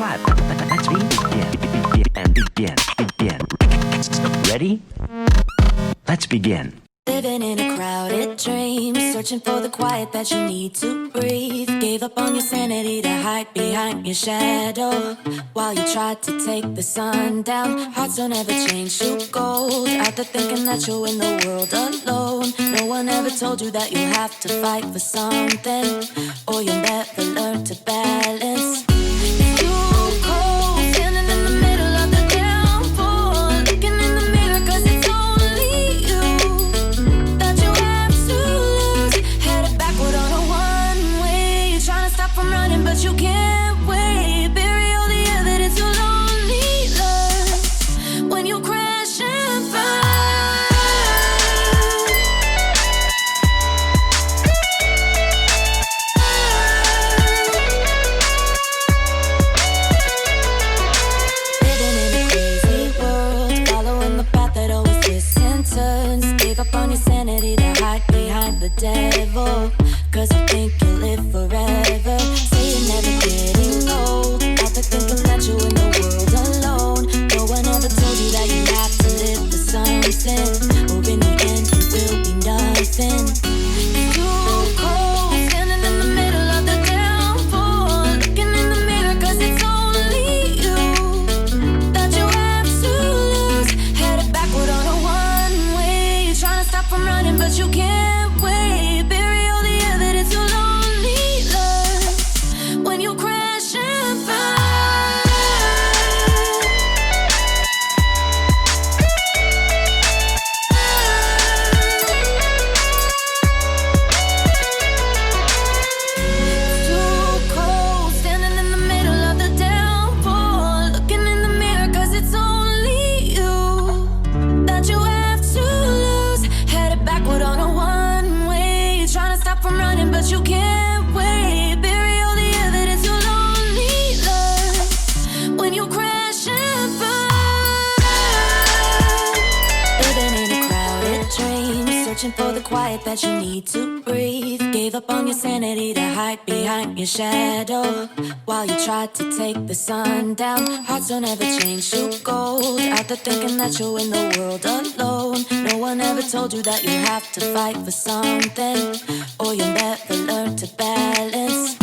clap. Let's begin. Ready? Let's begin. Living in a crowded dream, searching for the quiet that you need to breathe. Gave up on your sanity to hide behind your shadow while you tried to take the sun down. Hearts don't ever change to gold. Out there thinking that you'll win the world alone. No one ever told you that you have to fight for something, or you'll never learn to balance. But you can't wait. Bury all the evidence, you'll only learn when you crash and burn. Living in a crazy world, following the path that always twists and turns. Gave up on your sanity to hide behind the devil, 'cause you think you'll live forever. Never getting old. Out there thinking that you're in the world alone. No one ever told you that you have to live for something, or in the end you will be nothing. It's too cold, standing in the middle of the downpour, looking in the mirror 'cause it's only you that you have to lose. Headed backward on a one-way. You're trying to stop from running, but you can't wait. Bury all the evidence, you'll only learn when you crash and burn. It's too cold, standing in the middle of the downpour, looking in the mirror 'cause it's only you that you have to lose. Headed backward on a one-way. You're trying to stop from running, but you can't wait. Bury all the evidence, you'll only learn when you crash and burn. Living in a crowded dream, searching for the quiet that you need to breathe. Gave up on your sanity to hide behind your shadow while you tried to take the sun down. Hearts don't ever change to gold. Out there thinking that you'll win the world alone. No one ever told you that you have to fight for something, or you'll never learn to balance.